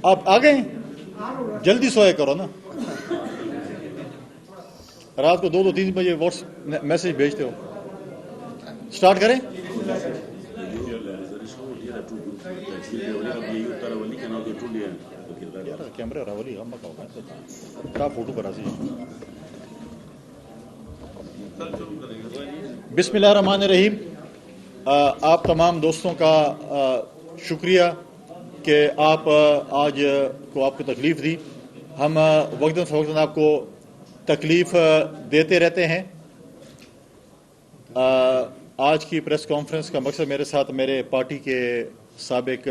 آپ آ گئے جلدی سوئے کرو نا, رات کو 2-3 بجے واٹس میسج بھیجتے ہو. سٹارٹ کریں. کیمرہ راولی غم کا ہوگا فوٹو کرا سی. بسم اللہ الرحمن الرحیم. آپ تمام دوستوں کا شکریہ کہ آپ آج کو آپ کو تکلیف دی. ہم وقتاً فوقتاً آپ کو تکلیف دیتے رہتے ہیں. آج کی پریس کانفرنس کا مقصد, میرے ساتھ میرے پارٹی کے سابق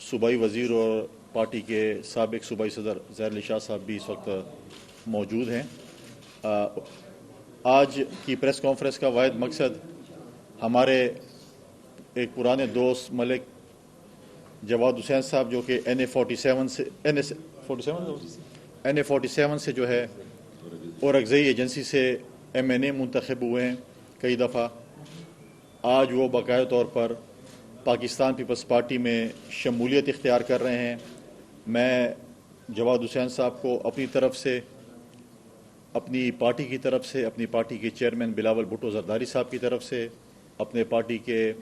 صوبائی وزیر اور پارٹی کے سابق صوبائی صدر ظاہر علی شاہ صاحب بھی اس وقت موجود ہیں. آج کی پریس کانفرنس کا واحد مقصد ہمارے ایک پرانے دوست ملک جواد حسین صاحب, جو کہ NA47 سے جو ہے اورگزئی ایجنسی سے MNA منتخب ہوئے ہیں کئی دفعہ. آج وہ باقاعدہ طور پر پاکستان پیپلز پارٹی میں شمولیت اختیار کر رہے ہیں. میں جواد حسین صاحب کو اپنی طرف سے, اپنی پارٹی کی طرف سے, اپنی پارٹی کے چیئرمین بلاول بھٹو زرداری صاحب کی طرف سے, اپنے پارٹی کے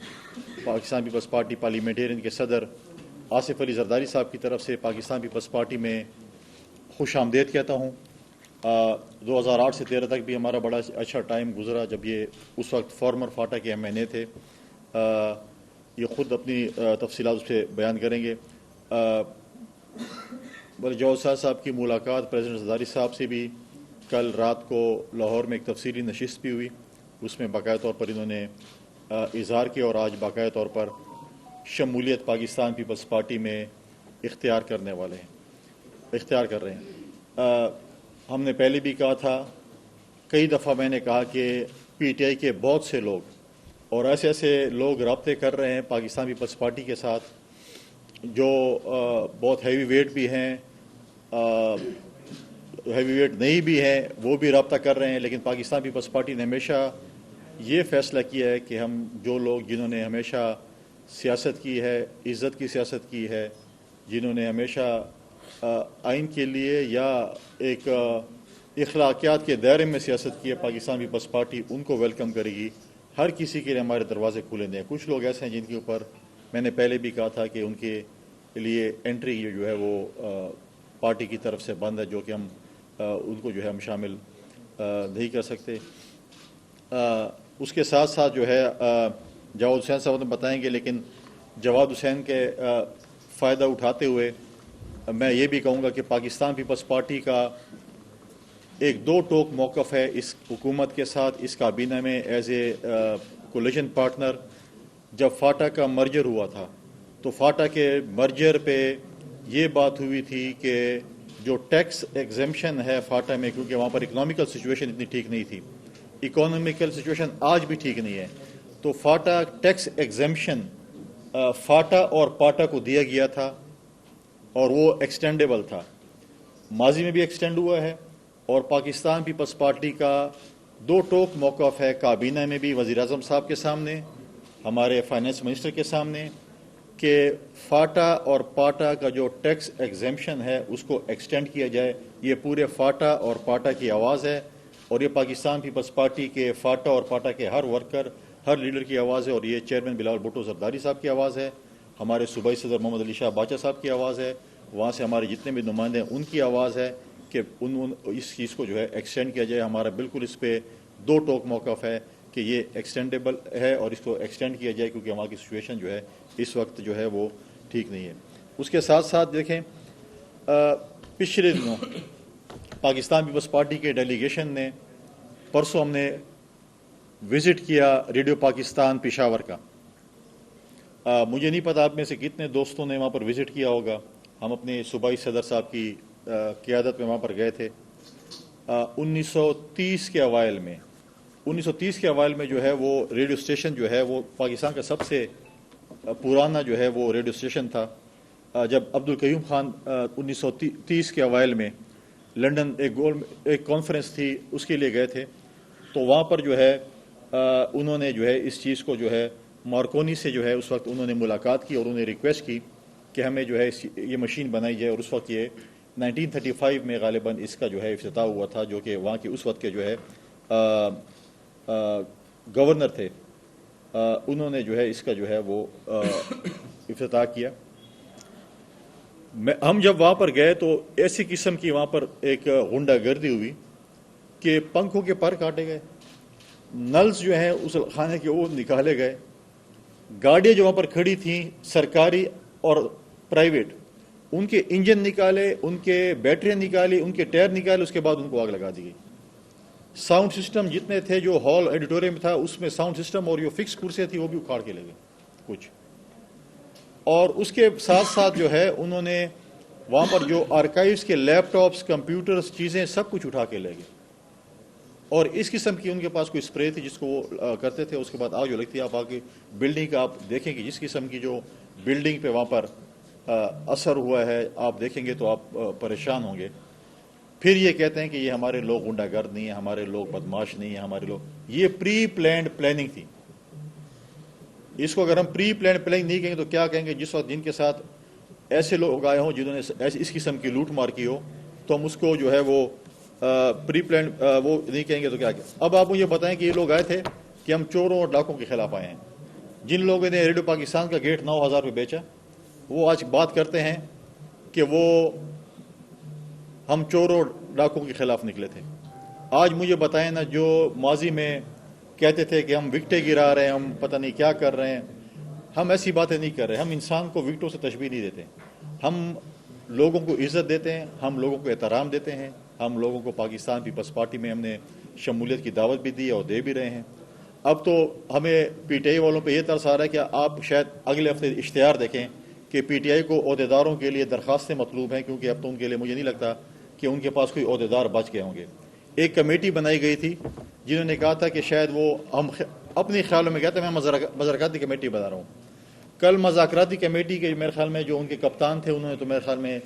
پاکستان پیپلز پارٹی پارلیمنٹیرین کے صدر آصف علی زرداری صاحب کی طرف سے پاکستان پیپلز پارٹی میں خوش آمدید کہتا ہوں. 2008 سے 13 تک بھی ہمارا بڑا اچھا ٹائم گزرا, جب یہ اس وقت فارمر فاٹا کے MNA تھے. یہ خود اپنی تفصیلات اس سے بیان کریں گے. جواد صاحب کی ملاقات پریزیڈنٹ زرداری صاحب سے بھی کل رات کو لاہور میں ایک تفصیلی نشست بھی ہوئی. اس میں باقاعدہ طور پر انہوں نے اظہار کیا اور آج باقاعدہ طور پر شمولیت پاکستان پیپلز پارٹی میں اختیار کر رہے ہیں. ہم نے پہلے بھی کہا تھا, کئی دفعہ میں نے کہا کہ PTI کے بہت سے لوگ اور ایسے لوگ رابطے کر رہے ہیں پاکستان پیپلز پارٹی کے ساتھ جو بہت ہیوی ویٹ بھی ہیں, ہیوی ویٹ نہیں بھی ہیں, وہ بھی رابطہ کر رہے ہیں. لیکن پاکستان پیپلز پارٹی نے ہمیشہ یہ فیصلہ کیا ہے کہ ہم جو لوگ جنہوں نے ہمیشہ سیاست کی ہے, عزت کی سیاست کی ہے, جنہوں نے ہمیشہ آئین کے لیے یا ایک اخلاقیات کے دائرے میں سیاست کی ہے, پاکستان پیپلز پارٹی ان کو ویلکم کرے گی. ہر کسی کے لیے ہمارے دروازے کھلے ہیں. کچھ لوگ ایسے ہیں جن کے اوپر میں نے پہلے بھی کہا تھا کہ ان کے لیے انٹری جو ہے وہ پارٹی کی طرف سے بند ہے, جو کہ ہم ان کو جو ہے ہم شامل نہیں کر سکتے. اس کے ساتھ ساتھ جو ہے جواد حسین صاحب بتائیں گے, لیکن جواد حسین کے فائدہ اٹھاتے ہوئے میں یہ بھی کہوں گا کہ پاکستان پیپلز پارٹی کا ایک دو ٹوک موقف ہے اس حکومت کے ساتھ, اس کابینہ میں ایز اے کولیشن پارٹنر. جب فاٹا کا مرجر ہوا تھا تو فاٹا کے مرجر پہ یہ بات ہوئی تھی کہ جو ٹیکس ایگزمپشن ہے فاٹا میں, کیونکہ وہاں پر اکنامیکل سچویشن اتنی ٹھیک نہیں تھی, اکنامیکل سچویشن آج بھی ٹھیک نہیں ہے, تو فاٹا ٹیکس ایگزمپشن فاٹا اور پاٹا کو دیا گیا تھا اور وہ ایکسٹینڈیبل تھا. ماضی میں بھی ایکسٹینڈ ہوا ہے. اور پاکستان پیپلز پارٹی کا دو ٹوک موقف ہے کابینہ میں بھی, وزیر اعظم صاحب کے سامنے, ہمارے فائنانس منسٹر کے سامنے, کہ فاٹا اور پاٹا کا جو ٹیکس ایگزمپشن ہے اس کو ایکسٹینڈ کیا جائے. یہ پورے فاٹا اور پاٹا کی آواز ہے اور یہ پاکستان پیپلز پارٹی کے فاٹا اور پاٹا کے ہر ورکر, ہر لیڈر کی آواز ہے. اور یہ چیئرمین بلاول بھٹو زرداری صاحب کی آواز ہے, ہمارے صوبائی صدر محمد علی شاہ باچا صاحب کی آواز ہے, وہاں سے ہمارے جتنے بھی نمائندے ہیں ان کی آواز ہے کہ اس چیز کو جو ہے ایکسٹینڈ کیا جائے. ہمارا بالکل اس پہ دو ٹوک موقف ہے کہ یہ ایکسٹینڈیبل ہے اور اس کو ایکسٹینڈ کیا جائے, کیونکہ وہاں کی سچویشن جو ہے اس وقت جو ہے وہ ٹھیک نہیں ہے. اس کے ساتھ ساتھ دیکھیں, پچھلے دنوں پاکستان پیپلز پارٹی کے ڈیلیگیشن نے, پرسوں ہم نے وزٹ کیا ریڈیو پاکستان پشاور کا. مجھے نہیں پتا آپ میں سے کتنے دوستوں نے وہاں پر وزٹ کیا ہوگا. ہم اپنے صوبائی صدر صاحب کی قیادت میں وہاں پر گئے تھے. 1930 کے اوائل میں جو ہے وہ ریڈیو اسٹیشن جو ہے وہ پاکستان کا سب سے پرانا جو ہے وہ ریڈیو اسٹیشن تھا. جب عبدالقیوم خان 1930 کے اوائل میں لنڈن ایک کانفرنس تھی اس کے لیے گئے تھے, تو وہاں پر جو ہے انہوں نے جو ہے اس چیز کو جو ہے مارکونی سے جو ہے اس وقت انہوں نے ملاقات کی اور انہوں نے ریکویسٹ کی کہ ہمیں جو ہے یہ مشین بنائی جائے، اور اس وقت یہ 1935 میں غالباً اس کا جو ہے افتتاح ہوا تھا، جو کہ وہاں کے اس وقت کے جو ہے گورنر تھے، انہوں نے جو ہے اس کا جو ہے وہ افتتاح کیا۔ ہم جب وہاں پر گئے تو ایسی قسم کی وہاں پر ایک غنڈہ گردی ہوئی کہ پنکھوں کے پر کاٹے گئے، نلز جو ہیں اس خانے کے وہ نکالے گئے، گاڑیاں جو وہاں پر کھڑی تھیں سرکاری اور پرائیویٹ، ان کے انجن نکالے، ان کے بیٹریاں نکالی، ان کے ٹائر نکالے، اس کے بعد ان کو آگ لگا دی گئی۔ ساؤنڈ سسٹم جتنے تھے جو ہال ایڈیٹوریم تھا اس میں ساؤنڈ سسٹم اور جو فکس کرسیاں تھیں وہ بھی اکھاڑ کے لے گئے کچھ، اور اس کے ساتھ ساتھ جو ہے انہوں نے وہاں پر جو آرکائیوز کے لیپ ٹاپس، کمپیوٹرز، چیزیں سب کچھ اٹھا کے لے گئے، اور اس قسم کی ان کے پاس کوئی اسپرے تھی جس کو وہ کرتے تھے۔ اس کے بعد آگ جو لگتی ہے، آپ آگے بلڈنگ کا آپ دیکھیں کہ جس قسم کی جو بلڈنگ پہ وہاں پر اثر ہوا ہے آپ دیکھیں گے تو آپ پریشان ہوں گے۔ پھر یہ کہتے ہیں کہ یہ ہمارے لوگ غنڈہ گرد نہیں ہیں، ہمارے لوگ بدماش نہیں ہیں، ہمارے لوگ، یہ پری پلانڈ پلاننگ تھی۔ اس کو اگر ہم پری پلانڈ پلاننگ نہیں کہیں گے تو کیا کہیں گے؟ جس وقت جن کے ساتھ ایسے لوگ آئے ہوں جنہوں نے اس قسم کی لوٹ مار کی ہو تو ہم اس کو جو ہے وہ پری پلانڈ وہ نہیں کہیں گے تو کیا کہیں؟ اب آپ مجھے بتائیں کہ یہ لوگ آئے تھے کہ ہم چوروں اور ڈاکوں کے خلاف آئے ہیں۔ جن لوگوں نے ریڈیو پاکستان کا گیٹ 9,000 روپے بیچا، وہ آج بات کرتے ہیں کہ وہ ہم چوروں اور ڈاکوں کے خلاف نکلے تھے۔ آج مجھے بتائیں نا، جو ماضی میں کہتے تھے کہ ہم وکٹیں گرا رہے ہیں، ہم پتہ نہیں کیا کر رہے ہیں، ہم ایسی باتیں نہیں کر رہے۔ ہم انسان کو وکٹوں سے تشبیہ نہیں دیتے، ہم لوگوں کو عزت دیتے ہیں، ہم لوگوں کو احترام دیتے ہیں، ہم لوگوں کو پاکستان پیپلز پارٹی میں ہم نے شمولیت کی دعوت بھی دی اور دے بھی رہے ہیں۔ اب تو ہمیں پی ٹی آئی والوں پہ یہ ترس آ رہا ہے کہ آپ شاید اگلے ہفتے اشتہار دیکھیں کہ پی ٹی آئی کو عہدیداروں کے لیے درخواستیں مطلوب ہیں، کیونکہ اب تو ان کے لیے مجھے نہیں لگتا کہ ان کے پاس کوئی عہدیدار بچ گئے ہوں گے۔ ایک کمیٹی بنائی گئی تھی جنہوں نے کہا تھا کہ شاید وہ ہم اپنے خیالوں میں کہتے ہیں میں مذاکراتی کمیٹی بنا رہا ہوں۔ کل مذاکراتی کمیٹی کے میرے خیال میں جو ان کے کپتان تھے انہوں نے تو میرے خیال میں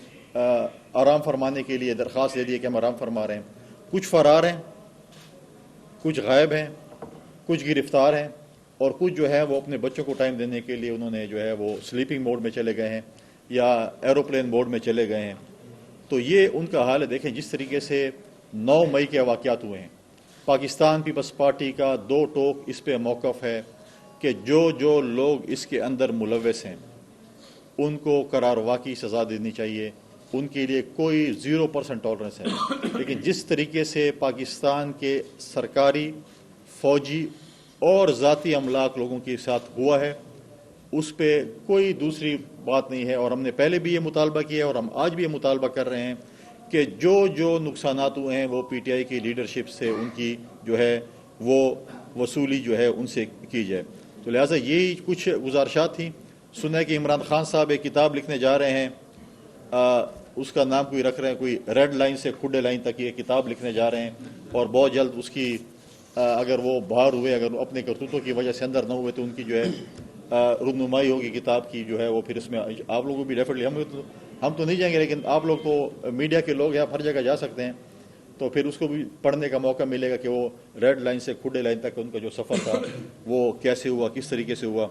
آرام فرمانے کے لیے درخواست دے دی کہ ہم آرام فرما رہے ہیں۔ کچھ فرار ہیں، کچھ غائب ہیں، کچھ گرفتار ہیں، اور کچھ جو ہے وہ اپنے بچوں کو ٹائم دینے کے لیے انہوں نے جو ہے وہ سلیپنگ موڈ میں چلے گئے ہیں یا ایروپلین موڈ میں چلے گئے ہیں۔ تو یہ ان کا حال ہے۔ دیکھیں جس طریقے سے 9 مئی کے واقعات ہوئے ہیں، پاکستان پیپلز پارٹی کا دو ٹوک اس پہ موقف ہے کہ جو لوگ اس کے اندر ملوث ہیں ان کو قرار واقعی سزا دینی چاہیے، ان کے لیے کوئی 0% ٹالرنس ہے۔ لیکن جس طریقے سے پاکستان کے سرکاری، فوجی اور ذاتی املاک لوگوں کے ساتھ ہوا ہے اس پہ کوئی دوسری بات نہیں ہے، اور ہم نے پہلے بھی یہ مطالبہ کیا ہے اور ہم آج بھی یہ مطالبہ کر رہے ہیں کہ جو نقصانات ہوئے ہیں وہ پی ٹی آئی کی لیڈرشپ سے ان کی جو ہے وہ وصولی جو ہے ان سے کی جائے۔ تو لہٰذا یہی کچھ گزارشات تھیں۔ سنا ہے کہ عمران خان صاحب ایک کتاب لکھنے جا رہے ہیں، اس کا نام کوئی رکھ رہے ہیں، کوئی ریڈ لائن سے کھڈے لائن تک یہ کتاب لکھنے جا رہے ہیں، اور بہت جلد اس کی اگر وہ باہر ہوئے، اگر وہ اپنے کرتوتوں کی وجہ سے اندر نہ ہوئے تو ان کی جو ہے رونمائی ہوگی کتاب کی جو ہے وہ، پھر اس میں آپ لوگوں کو بھی ڈیفینیٹلی ہم تو نہیں جائیں گے، لیکن آپ لوگ تو میڈیا کے لوگ ہیں، آپ ہر جگہ جا سکتے ہیں، تو پھر اس کو بھی پڑھنے کا موقع ملے گا کہ وہ ریڈ لائن سے کھڈے لائن تک ان کا جو سفر تھا وہ کیسے ہوا، کس طریقے سے ہوا۔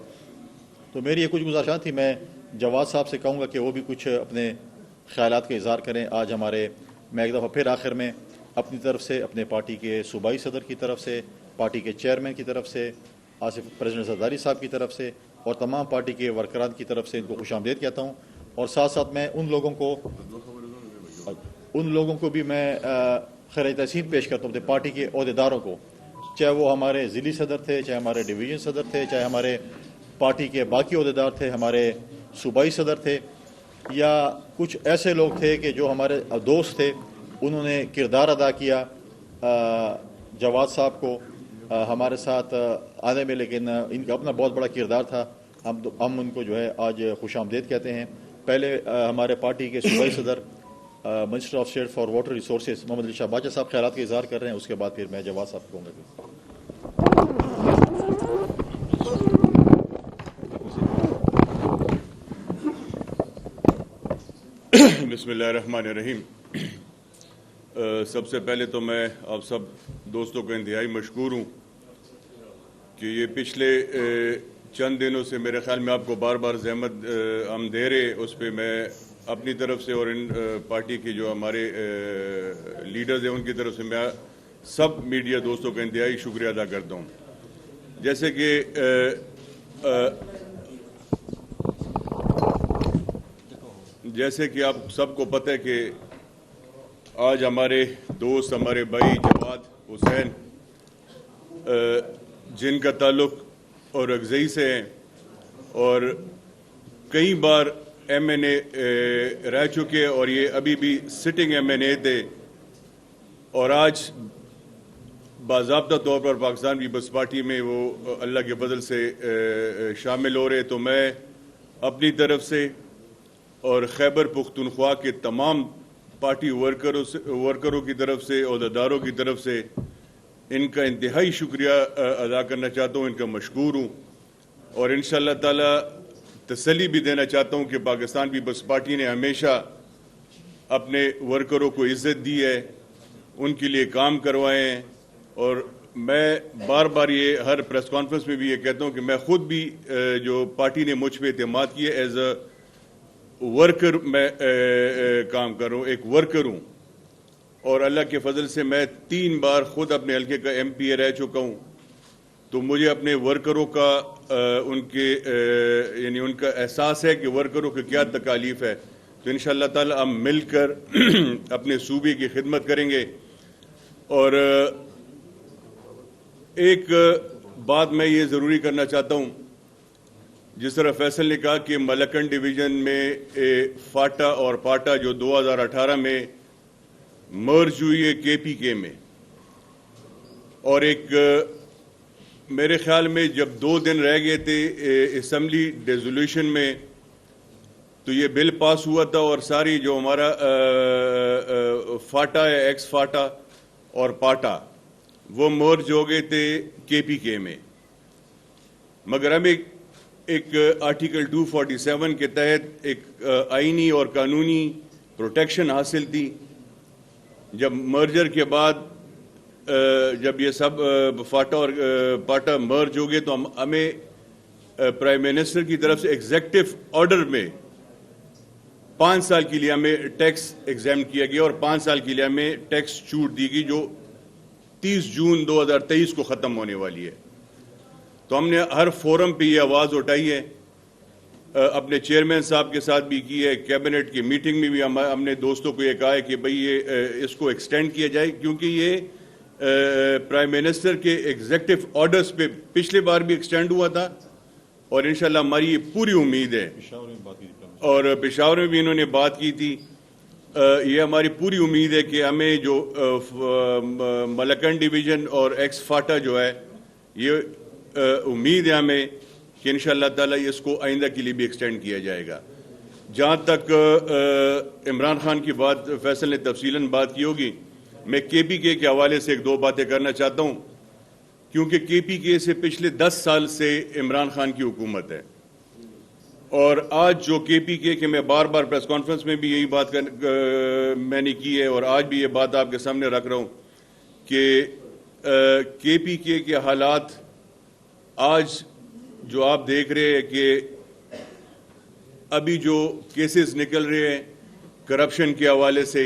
تو میری یہ کچھ گزارشات تھی۔ میں جواد صاحب سے کہوں گا کہ وہ بھی کچھ اپنے خیالات کا اظہار کریں۔ آج میں ایک دفعہ پھر آخر میں اپنی طرف سے، اپنے پارٹی کے صوبائی صدر کی طرف سے، پارٹی کے چیئرمین کی طرف سے، آصف پریزیڈنٹ زرداری صاحب کی طرف سے اور تمام پارٹی کے ورکران کی طرف سے ان کو خوش آمدید کہتا ہوں، اور ساتھ ساتھ میں ان لوگوں کو بھی میں خراج تحسین پیش کرتا ہوں، پارٹی کے عہدیداروں کو، چاہے وہ ہمارے ضلعی صدر تھے، چاہے ہمارے ڈویژن صدر تھے، چاہے ہمارے پارٹی کے باقی عہدیدار تھے، ہمارے صوبائی صدر تھے، یا کچھ ایسے لوگ تھے کہ جو ہمارے دوست تھے، انہوں نے کردار ادا کیا جواد صاحب کو ہمارے ساتھ آنے میں، لیکن ان کا اپنا بہت بڑا کردار تھا۔ ہم ان کو جو ہے آج خوش آمدید کہتے ہیں۔ پہلے ہمارے پارٹی کے صوبائی صدر minister of state for water resources Muhammad Ali Shah Bacha صاحب خیالات کا اظہار کر رہے ہیں، اس کے بعد پھر میں جواد صاحب کو کہوں گا۔ بسم اللہ الرحمن الرحیم۔ سب سے پہلے تو میں آپ سب دوستوں کا انتہائی مشکور ہوں کہ یہ پچھلے چند دنوں سے میرے خیال میں آپ کو بار بار زحمت ہم دے رہے، اس پہ میں اپنی طرف سے اور ان پارٹی کے جو ہمارے لیڈرز ہیں ان کی طرف سے میں سب میڈیا دوستوں کا انتہائی شکریہ ادا کرتا ہوں. جیسے کہ آپ سب کو پتہ ہے کہ آج ہمارے دوست، ہمارے بھائی جواد حسین جن کا تعلق اور اگزئی سے ہے اور کئی بار ایم این اے رہ چکے اور یہ ابھی بھی سٹنگ ایم این اے تھے اور آج باضابطہ طور پر پاکستان پیپلز پارٹی میں وہ اللہ کے فضل سے شامل ہو رہے. تو میں اپنی طرف سے اور خیبر پختونخوا کے تمام پارٹی ورکروں کی طرف سے، عہدیداروں کی طرف سے ان کا انتہائی شکریہ ادا کرنا چاہتا ہوں، ان کا مشکور ہوں اور انشاءاللہ تعالی تسلی بھی دینا چاہتا ہوں کہ پاکستان پیپلز پارٹی نے ہمیشہ اپنے ورکروں کو عزت دی ہے، ان کے لیے کام کروائے ہیں. اور میں بار بار یہ ہر پریس کانفرنس میں بھی یہ کہتا ہوں کہ میں خود بھی جو پارٹی نے مجھ پہ اعتماد کیا ایز اے ورکر میں کام کر رہا ہوں، ایک ورکر ہوں اور اللہ کے فضل سے میں 3 بار خود اپنے حلقے کا ایم پی اے رہ چکا ہوں. تو مجھے اپنے ورکروں کا ان کا احساس ہے کہ ورکروں کی کیا تکالیف ہے. تو انشاءاللہ تعالی ہم مل کر اپنے صوبے کی خدمت کریں گے. اور ایک بات میں یہ ضروری کرنا چاہتا ہوں، جس طرح فیصل نے کہا کہ ملکن ڈویژن میں فاٹا اور پاٹا جو 2018 میں مرج ہوئی ہے کے پی کے میں، اور ایک میرے خیال میں جب 2 دن رہ گئے تھے اسمبلی ڈیزولوشن میں تو یہ بل پاس ہوا تھا اور ساری جو ہمارا فاٹا ہے، ایکس فاٹا اور پاٹا، وہ مرج ہو گئے تھے کے پی کے میں. مگر ہمیں ایک آرٹیکل 247 کے تحت ایک آئینی اور قانونی پروٹیکشن حاصل تھی. جب مرجر کے بعد جب یہ سب فاٹا اور پاٹا مرج ہو گئے تو ہمیں پرائم منسٹر کی طرف سے ایگزیکٹو آرڈر میں 5 سال کے لیے ہمیں ٹیکس ایگزیم کیا گیا اور 5 سال کے لیے ہمیں ٹیکس چھوٹ دی گئی جو 30 جون 2023 کو ختم ہونے والی ہے. تو ہم نے ہر فورم پہ یہ آواز اٹھائی ہے، اپنے چیئرمین صاحب کے ساتھ بھی کی ہے، کیبنٹ کی میٹنگ میں بھی ہم نے دوستوں کو یہ کہا ہے کہ بھئی یہ اس کو ایکسٹینڈ کیا جائے، کیونکہ یہ پرائم منسٹر کے ایگزیکٹو آرڈرز پہ پچھلے بار بھی ایکسٹینڈ ہوا تھا اور انشاءاللہ ہماری یہ پوری امید ہے، اور پشاور میں بھی انہوں نے بات کی تھی، یہ ہماری پوری امید ہے کہ ہمیں جو ملکن ڈویژن اور ایکس فاٹا جو ہے یہ امید ہے ہمیں کہ انشاءاللہ تعالی اس کو آئندہ کے لیے بھی ایکسٹینڈ کیا جائے گا. جہاں تک عمران خان کی بات فیصل نے تفصیلاً بات کی ہوگی، میں کے پی کے حوالے سے 1-2 باتیں کرنا چاہتا ہوں، کیونکہ کے پی کے سے پچھلے 10 سال سے عمران خان کی حکومت ہے اور آج جو کے پی کے میں بار بار پریس کانفرنس میں بھی یہی بات میں نے کی ہے اور آج بھی یہ بات آپ کے سامنے رکھ رہا ہوں کہ کے پی کے حالات آج جو آپ دیکھ رہے ہیں کہ ابھی جو کیسز نکل رہے ہیں کرپشن کے حوالے سے،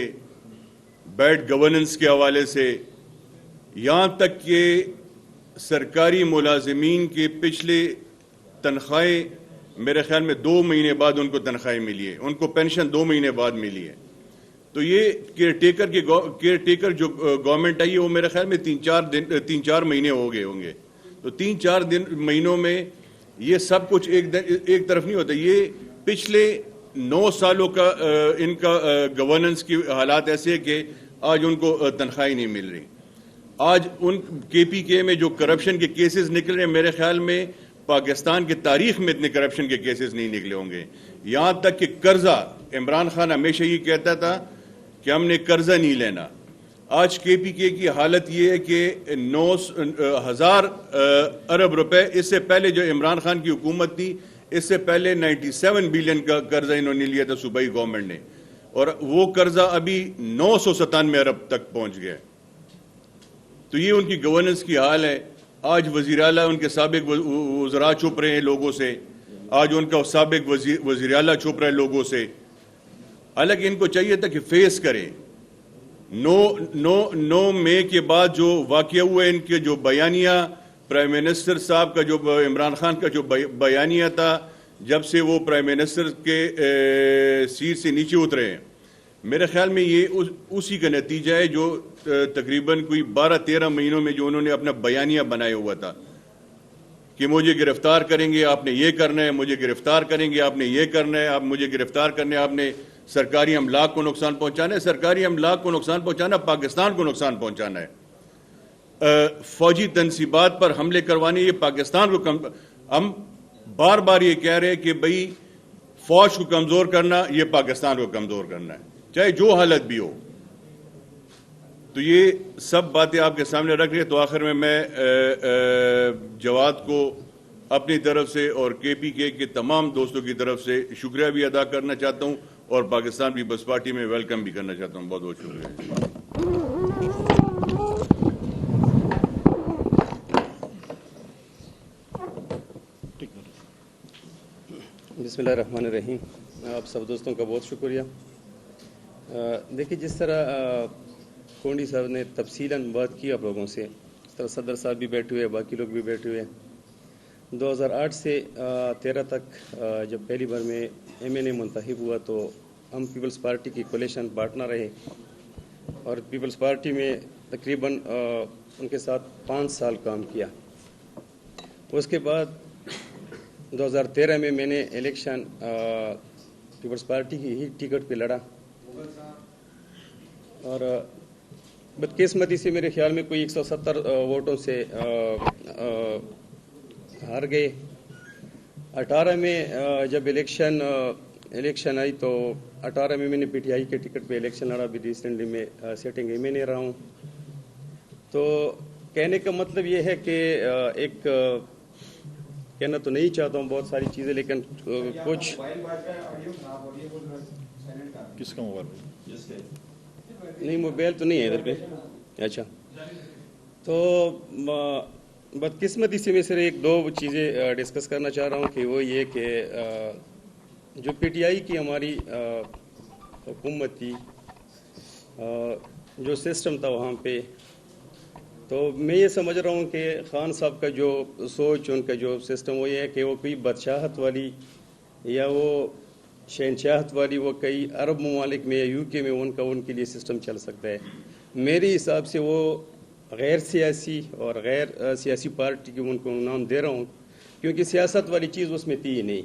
بیڈ گورننس کے حوالے سے، یہاں تک کہ سرکاری ملازمین کے پچھلے تنخواہیں میرے خیال میں 2 مہینے بعد ان کو تنخواہیں ملی ہے، ان کو پینشن 2 مہینے بعد ملی ہے. تو یہ کیئر ٹیکر جو گورنمنٹ آئی ہے وہ میرے خیال میں 3-4 مہینے ہو گئے ہوں گے. تو 3-4 مہینوں میں یہ سب کچھ ایک طرف نہیں ہوتا. یہ پچھلے 9 سالوں کا ان کا گورننس کی حالات ایسے ہیں کہ آج ان کو تنخواہیں نہیں مل رہی. آج ان کے پی کے میں جو کرپشن کے کیسز نکل رہے ہیں میرے خیال میں پاکستان کی تاریخ میں اتنے کرپشن کے کیسز نہیں نکلے ہوں گے. یہاں تک کہ قرضہ، عمران خان ہمیشہ یہ کہتا تھا کہ ہم نے قرضہ نہیں لینا. آج کے پی کے کی حالت یہ ہے کہ 9,000 ارب روپے، اس سے پہلے جو عمران خان کی حکومت تھی اس سے پہلے 97 بلین کا قرضہ انہوں نے لیا تھا صوبائی گورنمنٹ نے، اور وہ قرضہ ابھی 997 ارب تک پہنچ گیا. تو یہ ان کی گورننس کی حال ہے. آج وزیر اعلیٰ ان کے سابق وزراء چھپ رہے ہیں لوگوں سے, آج ان کا سابق وزیر اعلیٰ چھپ رہے ہیں لوگوں سے. حالانکہ ان کو چاہیے تھا کہ فیس کریں. 9 مئی کے بعد جو واقعہ ہوا, ان کے جو بیانیہ پرائم منسٹر صاحب کا, جو عمران خان کا جو بیانیہ تھا جب سے وہ پرائم منسٹر کے سیٹ سے نیچے اترے ہیں, میرے خیال میں یہ اسی کا نتیجہ ہے جو تقریباً کوئی 12-13 مہینوں میں جو انہوں نے اپنا بیانیہ بنایا ہوا تھا کہ مجھے گرفتار کریں گے, آپ نے یہ کرنا ہے, مجھے گرفتار کریں گے, آپ نے یہ کرنا ہے, آپ مجھے گرفتار کرنا ہے, آپ نے سرکاری املاک کو نقصان پہنچانا ہے. سرکاری املاک کو نقصان پہنچانا پاکستان کو نقصان پہنچانا ہے. فوجی تنصیبات پر حملے کروانے یہ پاکستان کو ہم بار بار یہ کہہ رہے ہیں کہ بھئی فوج کو کمزور کرنا یہ پاکستان کو کمزور کرنا ہے, چاہے جو حالت بھی ہو. تو یہ سب باتیں آپ کے سامنے رکھ رہے ہیں. تو آخر میں جواد کو اپنی طرف سے اور KPK کے تمام دوستوں کی طرف سے شکریہ بھی ادا کرنا چاہتا ہوں اور پاکستان پیپلز پارٹی میں ویلکم بھی کرنا چاہتا ہوں. بہت بہت شکریہ. بسم اللہ الرحمن الرحیم. آپ سب دوستوں کا بہت شکریہ. دیکھیے, جس طرح کونڈی صاحب نے تفصیلاً بات کی آپ لوگوں سے, اس طرح صدر صاحب بھی بیٹھے ہوئے, باقی لوگ بھی بیٹھے ہوئے. 2008 سے 13 تک جب پہلی بار میں MNA منتخب ہوا تو ہم پیپلز پارٹی کی کولیشن پارٹنر رہے اور پیپلز پارٹی میں تقریباً ان کے ساتھ 5 سال کام کیا. اس کے بعد 2013 میں میں نے الیکشن پیپلز پارٹی کی ہی ٹکٹ پہ لڑا اور بدقسمتی سے میرے خیال میں کوئی 170 ووٹوں سے ہار گئے. 18 میں جب الیکشن آئی تو 18 میں نے PTI کے ٹکٹ پہ الیکشن لڑا. بھی ریسنٹلی میں سیٹنگ MNA رہا ہوں. تو کہنے کا مطلب یہ ہے کہ ایک کہنا تو نہیں چاہتا ہوں بہت ساری چیزیں, لیکن کچھ کس کا موبائل نہیں, موبائل تو نہیں ہے ادھر پہ. اچھا, تو بدقسمتی سے میں صرف 1-2 چیزیں ڈسکس کرنا چاہ رہا ہوں کہ وہ یہ کہ جو PTI کی ہماری حکومت تھی, جو سسٹم تھا وہاں پہ, تو میں یہ سمجھ رہا ہوں کہ خان صاحب کا جو سوچ, ان کا جو سسٹم وہ یہ ہے کہ وہ کوئی بادشاہت والی یا وہ شہنشاہت والی وہ کئی عرب ممالک میں یا UK میں ان کے لیے سسٹم چل سکتا ہے. میرے حساب سے وہ غیر سیاسی اور غیر سیاسی پارٹی کی ان کو نام دے رہا ہوں, کیونکہ سیاست والی چیز اس میں تھی ہی نہیں.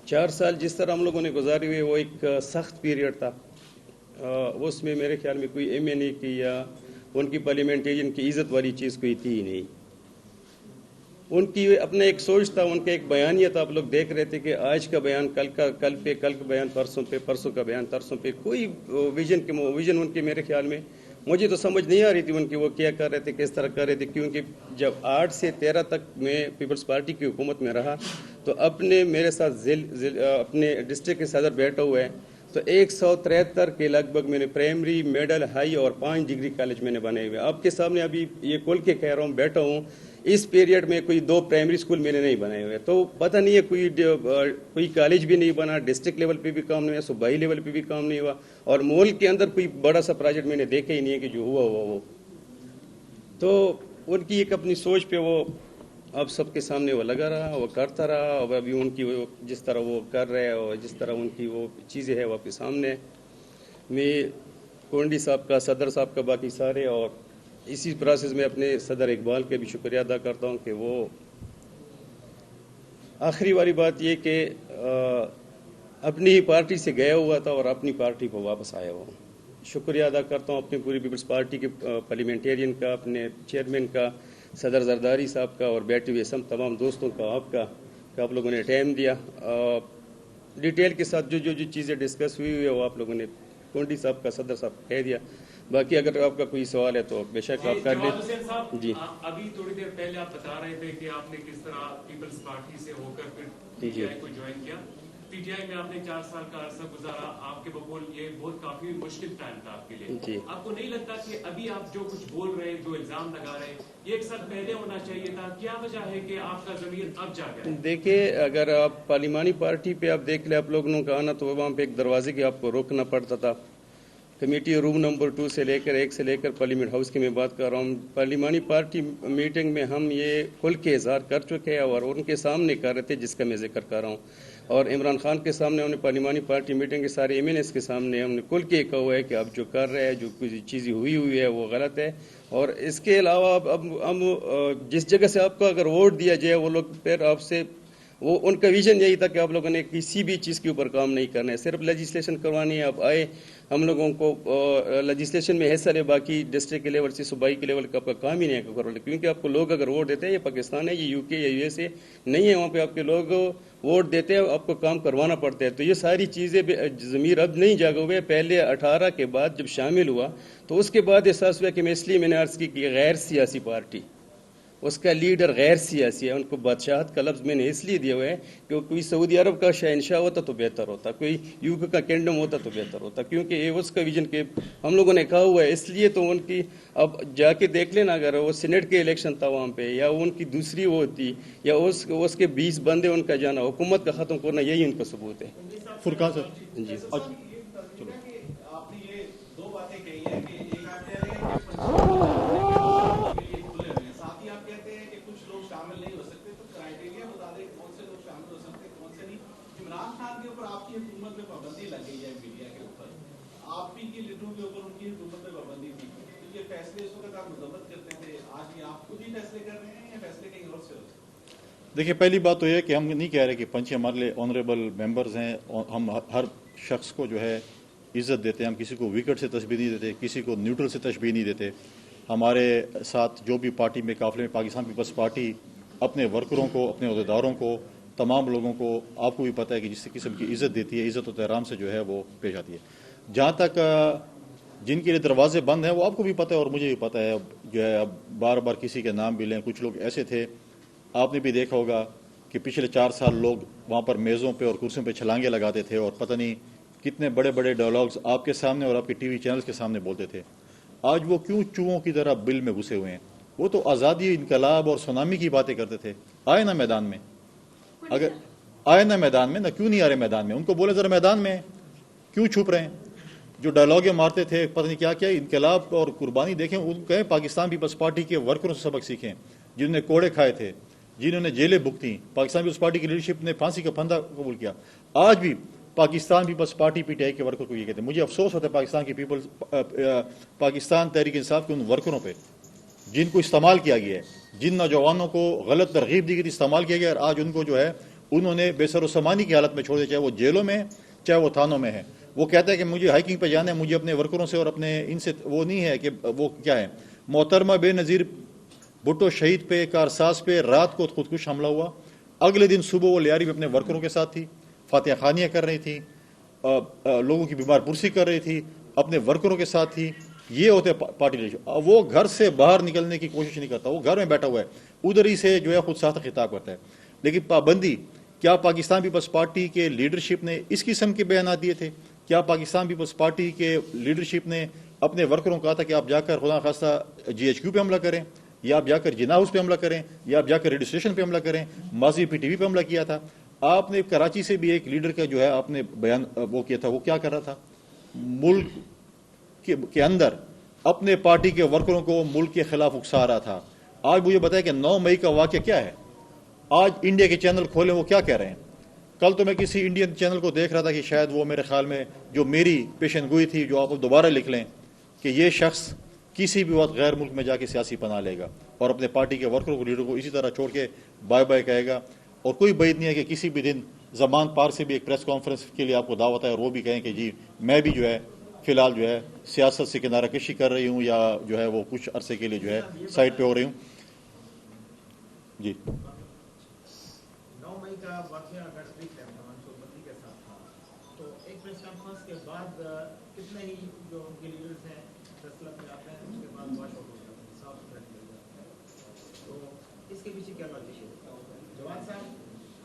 4 سال جس طرح ہم لوگوں نے گزارے ہوئے وہ ایک سخت پیریڈ تھا. اس میں میرے خیال میں کوئی MNA کی یا ان کی پارلیمنٹیرین کی عزت والی چیز کوئی تھی ہی نہیں. ان کی اپنا ایک سوچ تھا, ان کا ایک بیانیہ تھا. آپ لوگ دیکھ رہے تھے کہ آج کا بیان کل کا بیان پرسوں پہ, پرسوں کا بیان ترسوں پہ. کوئی ویژن ان کے میرے خیال میں مجھے تو سمجھ نہیں آ رہی تھی ان کی وہ کیا کر رہے تھے, کس طرح کر رہے تھے. کیونکہ جب 8 سے 13 تک میں پیپلز پارٹی کی حکومت میں رہا تو اپنے میرے ساتھ اپنے ڈسٹرکٹ کے صدر بیٹھا ہوا ہے, تو 173 کے لگ بھگ میں نے پرائمری, مڈل, ہائی اور 5 ڈگری کالج میں نے بنائے ہوئے. آپ کے سامنے ابھی یہ کھول کے کہہ رہا ہوں, بیٹھا ہوں. اس پیریڈ میں کوئی 2 پرائمری اسکول میں نے نہیں بنائے ہوئے. تو پتہ نہیں ہے کوئی کالج بھی نہیں بنا, ڈسٹرکٹ لیول پہ بھی کام نہیں ہوا, صوبائی لیول پہ بھی کام نہیں ہوا, اور ملک کے اندر کوئی بڑا سا پروجیکٹ میں نے دیکھا ہی نہیں ہے کہ جو ہوا وہ. تو ان کی ایک اپنی سوچ پہ وہ اب سب کے سامنے وہ لگا رہا, وہ کرتا رہا. اور ابھی ان کی وہ جس طرح وہ کر رہے ہیں اور جس طرح ان کی وہ چیزیں ہیں وہ آپ کے سامنے. میں کونڈی صاحب کا, صدر صاحب کا, باقی سارے, اور اسی پروسیس میں اپنے صدر اقبال کے بھی شکریہ ادا کرتا ہوں کہ وہ آخری والی بات یہ کہ اپنی ہی پارٹی سے گیا ہوا تھا اور اپنی پارٹی کو واپس آیا ہوا. شکریہ ادا کرتا ہوں اپنی پوری پیپلز پارٹی کے پارلیمنٹیرین کا, اپنے چیئرمین کا, صدر زرداری صاحب کا, اور بیٹھے ہوئے سب تمام دوستوں کا, آپ کا, کہ آپ لوگوں نے ٹائم دیا. ڈیٹیل کے ساتھ جو چیزیں ڈسکس ہوئی وہ آپ لوگوں نے کونڈی صاحب کا, صدر صاحب کہہ دیا. باقی اگر آپ کا کوئی سوال ہے تو بے شک آپ کر لیں. جی, ابھی تھوڑی دیر پہلے آپ بتا رہے تھے کہ آپ نے کس طرح پیپلز پارٹی سے ہو کر پھر PTI کو جوائن کیا. پی ٹی آئی میں آپ نے 4 سال کا عرصہ گزارا، آپ کے بقول یہ بہت کافی مشکل ٹائم تھا آپ کے لیے. جی. آپ کو نہیں لگتا کہ ابھی آپ جو کچھ بول رہے ہیں، جو الزام لگا رہے ہیں، یہ ایک ساتھ پہلے ہونا چاہیے تھا؟ کیا وجہ ہے کہ آپ کا ضمیر اب جاگا ہے؟ دیکھیے، اگر آپ پارلیمانی پارٹی پہ آپ دیکھ لیں، آپ لوگوں کا آنا تو وہاں پہ ایک دروازے کے آپ کو روکنا پڑتا تھا. کمیٹی روم نمبر 2 سے لے کر 1 سے لے کر پارلیمنٹ ہاؤس کی میں بات کر رہا ہوں. پارلیمانی پارٹی میٹنگ میں ہم یہ کھل کے اظہار کر چکے ہیں اور ان کے سامنے کر رہے تھے، جس کا میں ذکر کر رہا ہوں. اور عمران خان کے سامنے ہم نے پارلیمانی پارٹی میٹنگ کے سارے ایم این ایس کے سامنے ہم نے کھل کے کہا ہوا ہے کہ اب جو کر رہے ہیں، جو کچھ چیزیں ہوئی ہے وہ غلط ہے. اور اس کے علاوہ اب ہم جس جگہ سے آپ کو اگر ووٹ دیا جائے، وہ لوگ پھر آپ سے وہ ان کا ویژن یہی تھا کہ آپ لوگوں نے کسی بھی چیز کے اوپر کام نہیں کرنا ہے، صرف لیجسلیشن کروانی ہے. اب آئے ہم لوگوں کو لیجسلیشن میں حصہ لے، باقی ڈسٹرکٹ کے لیول سے صوبائی کے لیول کا آپ کا کام ہی نہیں ہے کرو، کیونکہ آپ کو لوگ اگر ووٹ دیتے ہیں، یہ پاکستان ہے، یہ یو کے یا یو ایس اے نہیں ہے، وہاں پہ آپ کے لوگ ووٹ دیتے ہیں، آپ کو کام کروانا پڑتا ہے. تو یہ ساری چیزیں ضمیر اب نہیں جاگے ہوئے. پہلے 18 کے بعد جب شامل ہوا تو اس کے بعد احساس ہوا کہ میں نے عرض کی کہ غیر سیاسی پارٹی، اس کا لیڈر غیر سیاسی ہے. ان کو بادشاہت کا لفظ میں نے اس لیے دیا ہوا ہے کہ کوئی سعودی عرب کا شہنشاہ ہوتا تو بہتر ہوتا، کوئی یو کے کا کینگڈم ہوتا تو بہتر ہوتا، کیونکہ یہ اس کا ویژن کے ہم لوگوں نے کہا ہوا ہے. اس لیے تو ان کی اب جا کے دیکھ لینا، اگر وہ سینٹ کے الیکشن تھا وہاں پہ، یا ان کی دوسری وہ تھی، یا اس کے 20 بندے ان کا جانا، حکومت کا ختم کرنا، یہی ان کا ثبوت ہے. فرقان صاحب جی. آپ نے یہ 2 باتیں کہی ہیں کہ ایک آپ کہہ رہے ہیں کہ پنچایت کے لیے کھلے ہوئے ہیں، ساتھ ہی آپ کہتے ہیں کہ کچھ لوگ شامل نہیں ہو سکتے. تو کرائٹیریا بتا دیں کون سے لوگ شامل ہو سکتے ہیں، کون سے نہیں. عمران خان کے اوپر آپ کی حکومت میں پابندی لگ گئی ہے میڈیا کے اوپر، آپ بھی کی لیڈروں کے اوپر ان کی حکومت میں پابندی تھی. تو یہ فیصلے اس وقت آپ مذمت کرتے تھے، آج بھی آپ خود ہی فیصلے کر رہے ہیں یا فیصلے کہیں اور سے ہوتے ہیں؟ دیکھیے، پہلی بات تو یہ ہے کہ ہم نہیں کہہ رہے کہ پنچ ہمارے لیے آنریبل ممبرز ہیں. ہم ہر شخص کو جو ہے عزت دیتے ہیں. ہم کسی کو وکٹ سے تشبیہ نہیں دیتے، کسی کو نیوٹرل سے تشبیہ نہیں دیتے. ہمارے ساتھ جو بھی پارٹی میں قافلے میں پاکستان پیپلز پارٹی اپنے ورکروں کو، اپنے عہدیداروں کو، تمام لوگوں کو، آپ کو بھی پتہ ہے کہ جس قسم کی عزت دیتی ہے، عزت و احترام سے جو ہے وہ پیش آتی ہے. جہاں تک جن کے لیے دروازے بند ہیں، وہ آپ کو بھی پتہ ہے اور مجھے بھی پتہ ہے. جو ہے اب بار بار کسی کے نام بھی لیں. کچھ لوگ ایسے تھے، آپ نے بھی دیکھا ہوگا کہ پچھلے 4 سال لوگ وہاں پر میزوں پہ اور کرسیوں پہ چھلانگے لگاتے تھے اور پتہ نہیں کتنے بڑے بڑے ڈائلاگز آپ کے سامنے اور آپ کے ٹی وی چینلز کے سامنے بولتے تھے. آج وہ کیوں چوہوں کی طرح بل میں گھسے ہوئے ہیں؟ وہ تو آزادی، انقلاب اور سونامی کی باتیں کرتے تھے. آئے نا میدان میں، اگر آئے نا میدان میں، نہ کیوں نہیں آ رہے میدان میں؟ ان کو بولے ذرا میدان میں کیوں چھپ رہے ہیں؟ جو ڈائلاگیں مارتے تھے، پتہ نہیں کیا کیا، انقلاب اور قربانی دیکھیں. ان کہیں پاکستان پیپلز پارٹی کے ورکروں سے سبق سیکھیں، جنہوں نے کوڑے کھائے تھے، جنہوں نے جیلیں بکتیں. پاکستان پیپلز پارٹی کی لیڈرشپ نے پھانسی کا پھندا قبول کیا. آج بھی پاکستان پیپلز پارٹی پی ٹی آئی کے ورکر کو یہ کہتے ہیں. مجھے افسوس ہوتا ہے پاکستان کی پاکستان تحریک انصاف کے ان ورکروں پہ جن کو استعمال کیا گیا ہے، جن نوجوانوں کو غلط ترغیب دی گئی تھی، استعمال کیا گیا، اور آج ان کو جو ہے انہوں نے بے سر و سامانی کی حالت میں چھوڑ دیا، چاہے وہ جیلوں میں چاہے وہ تھانوں میں ہے. وہ کہتا ہے کہ مجھے ہائیکنگ پہ جانا ہے، مجھے اپنے ورکروں سے اور اپنے ان سے وہ نہیں ہے کہ وہ کیا ہے. محترمہ بے نظیر بھٹو شہید پہ، کارساز پہ رات کو خودکش حملہ ہوا. اگلے دن صبح وہ لیاری میں اپنے ورکروں کے ساتھ تھی، فاتحہ خوانیاں کر رہی تھی، لوگوں کی بیمار پرسی کر رہی تھی، اپنے ورکروں کے ساتھ تھی. یہ ہوتے پارٹی لیڈرشپ. وہ گھر سے باہر نکلنے کی کوشش نہیں کرتا، وہ گھر میں بیٹھا ہوا ہے، ادھر ہی سے جو ہے خود ساتھ خطاب کرتا ہے. لیکن پابندی، کیا پاکستان پیپلز پارٹی کے لیڈرشپ نے اس قسم کے بیانات دیے تھے؟ کیا پاکستان پیپلز پارٹی کے لیڈرشپ نے اپنے ورکروں کو کہا تھا کہ آپ جا کر خدا خواستہ جی ایچ کیو پہ حملہ کریں، یا آپ جا کر جناح ہاؤس پہ حملہ کریں، یا آپ جا کر ریڈیو اسٹیشن پہ حملہ کریں؟ ماضی پی ٹی وی پہ حملہ کیا تھا. آپ نے کراچی سے بھی ایک لیڈر کا جو ہے آپ نے بیان وہ کیا تھا. وہ کیا کر رہا تھا؟ ملک کے اندر اپنے پارٹی کے ورکروں کو ملک کے خلاف اکسا رہا تھا. آج مجھے بتایا کہ 9 مئی کا واقعہ کیا ہے. آج انڈیا کے چینل کھولیں، وہ کیا کہہ رہے ہیں. کل تو میں کسی انڈین چینل کو دیکھ رہا تھا کہ شاید وہ میرے خیال میں جو میری پیشن گوئی تھی، جو آپ دوبارہ لکھ لیں کہ یہ شخص کسی بھی وقت غیر ملک میں جا کے سیاسی پناہ لے گا اور اپنے پارٹی کے ورکروں کو، لیڈر کو اسی طرح چھوڑ کے بائے بائے کہے گا. اور کوئی بعید نہیں ہے کہ کسی بھی دن زمان پار سے بھی ایک پریس کانفرنس کے لیے آپ کو دعوت ہے اور وہ بھی کہیں کہ جی میں بھی جو ہے فی الحال جو ہے سیاست سے کنارہ کشی کر رہی ہوں، یا جو ہے وہ کچھ عرصے کے لیے جو ہے سائڈ پہ ہو رہی ہوں. جی 9 مئی کا واقعہ اگر دیکھ لیں منصوبہ بندی کے ساتھ تھا، تو ایک پریس کانفرنس کے بعد کتنے ہی جو ان کے لیڈرز ہیں فیصلہ پہ آتے ہیں، اس کے بعد واش آؤٹ ہو جاتے ہیں، صاف ستھرا نکل جاتے ہیں. تو اس کے پیچھے کیا بات ہے؟ جوان صاحب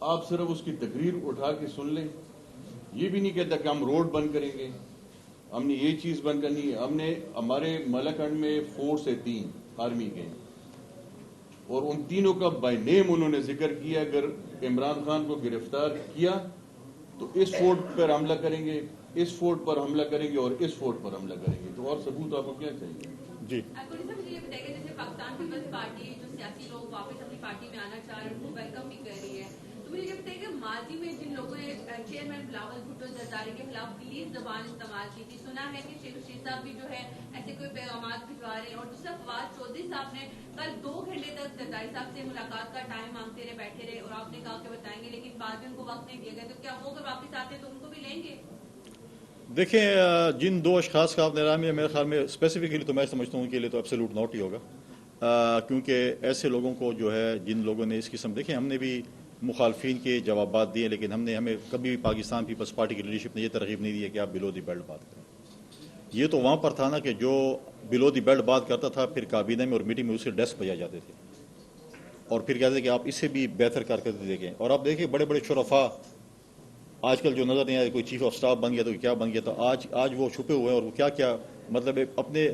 آپ صرف اس کی تقریر اٹھا کے سن لیں. یہ بھی نہیں کہتا کہ ہم روڈ بند کریں گے, ہم نے یہ چیز بند کرنی ہے. ہم نے ہمارے مالاکنڈ میں فورس ہے 3 آرمی کے, اور ان تینوں کا بائی نیم انہوں نے ذکر کیا. اگر عمران خان کو گرفتار کیا تو اس فورٹ پر حملہ کریں گے, اس فورٹ پر حملہ کریں گے, اور اس فورٹ پر حملہ کریں گے. تو اور ثبوت آپ کو کیا چاہیے؟ جی مجھے یہ بتائیے جیسے پاکستان پیپلز پارٹی جو سیاسی لوگ واپس اپنی پارٹی میں آنا چاہ رہے ہیں ان کو ویلکم بھی کر رہی ہے, تو مجھے یہ بتائیے کہ ماضی میں جن لوگوں نے چیئرمین بلاول بھٹو زرداری کے خلاف پلیز زبان استعمال کی تھی, سنا ہے کہ شیخ رشید صاحب بھی جو ہے ایسے کوئی پیغامات بھجوا رہے ہیں, اور دوسرا فواد چودھری صاحب نے کل 2 گھنٹے تک زرداری صاحب سے ملاقات کا ٹائم مانگتے رہے, بیٹھے رہے, اور آپ نے کہا کہ بتائیں گے, لیکن بعد میں ان کو وقت نہیں دیا گیا. تو کیا وہ اگر واپس آتے ہیں تو ان کو بھی لیں گے؟ دیکھیں, جن 2 اشخاص کا آپ نے نام لیا, میرے خیال میں اسپیسیفکلی تو میں سمجھتا ہوں ان کے لیے تو ایبسولوٹ نوٹ ہی ہوگا, کیونکہ ایسے لوگوں کو جو ہے جن لوگوں نے اس قسم, دیکھیں ہم نے بھی مخالفین کے جوابات دیے, لیکن ہمیں کبھی بھی پاکستان پیپلز پارٹی کی لیڈرشپ نے یہ ترغیب نہیں دی ہے کہ آپ بلو دی بیلٹ بات کریں. یہ تو وہاں پر تھا نا کہ جو بلو دی بیلٹ بات کرتا تھا پھر کابینہ میں اور میٹنگ میں اسے ڈیسک بجائے جاتے تھے, اور پھر کہتے تھے کہ آپ اس سے بھی بہتر کارکردگی دیکھیں. اور آپ دیکھیں بڑے بڑے شرفا آج کل جو نظر نہیں آئے, کوئی چیف آف سٹاف بن گیا تو کیا بن گیا, تو آج وہ چھپے ہوئے ہیں, اور وہ کیا مطلب اپنے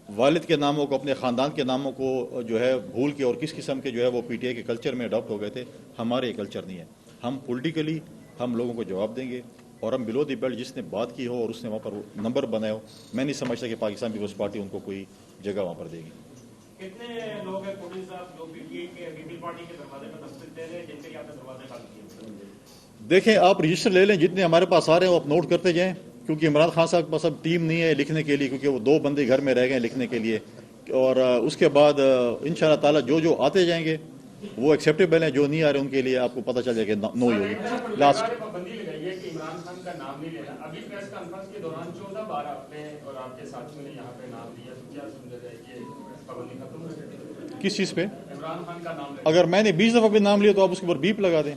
والد کے ناموں کو, اپنے خاندان کے ناموں کو جو ہے بھول کے, اور کس قسم کے جو ہے وہ پی ٹی آئی کے کلچر میں اڈاپٹ ہو گئے تھے. ہمارے یہ کلچر نہیں ہے. ہم پولیٹیکلی ہم لوگوں کو جواب دیں گے, اور ہم بلو دی بیلٹ جس نے بات کی ہو اور اس نے وہاں پر نمبر بنایا ہو, میں نہیں سمجھتا کہ پاکستان پیپلز پارٹی ان کو کوئی جگہ وہاں پر دے گی. کتنے لوگ ہیں پولیس صاحب جو پی ٹی آئی کے پیپل پارٹی کے دروازے پر دستک دے رہے ہیں, جن کے آپ نے دروازے خالی کیے؟ دیکھیں آپ رجسٹر لے لیں, جتنے ہمارے پاس آ رہے ہیں وہ آپ نوٹ کرتے جائیں, کیونکہ عمران خان صاحب کے پاس اب ٹیم نہیں ہے لکھنے کے لیے, کیونکہ وہ 2 بندے گھر میں رہ گئے لکھنے کے لیے, اور اس کے بعد انشاءاللہ تعالیٰ جو آتے جائیں گے وہ ایکسیپٹیبل ہیں, جو نہیں آ رہے ان کے لیے آپ کو پتہ چل جائے کہ نو ہی ہوگی. لاسٹ پابندی لگائی ہے کہ عمران خان کا نام نہیں لینا. ابھی پریس کانفرنس کے دوران 14 بار آپ نے اور آپ کے ساتھیوں نے یہاں پہ نام لیا, تو کیا سمجھا جائے کہ پابندی ختم ہو جائے؟ کس چیز پہ؟ عمران خان کا نام. اگر میں نے 20 دفعہ بھی نام لیا تو آپ اس کے اوپر بیپ لگا دیں.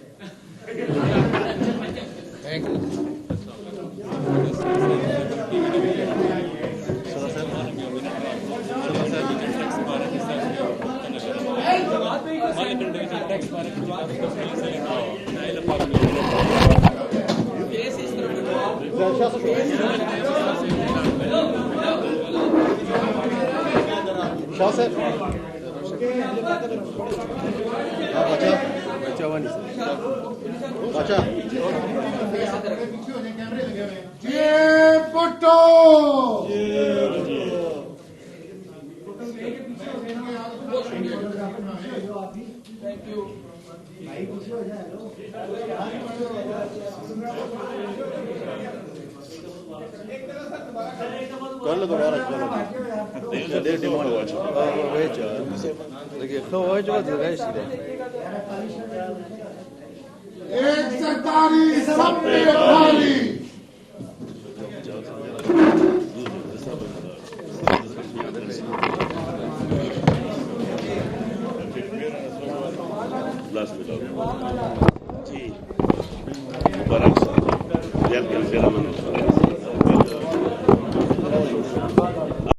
شاہ صاحب اچھا کر لو دوبارہ ایک سرکاری سب پہ خالی جی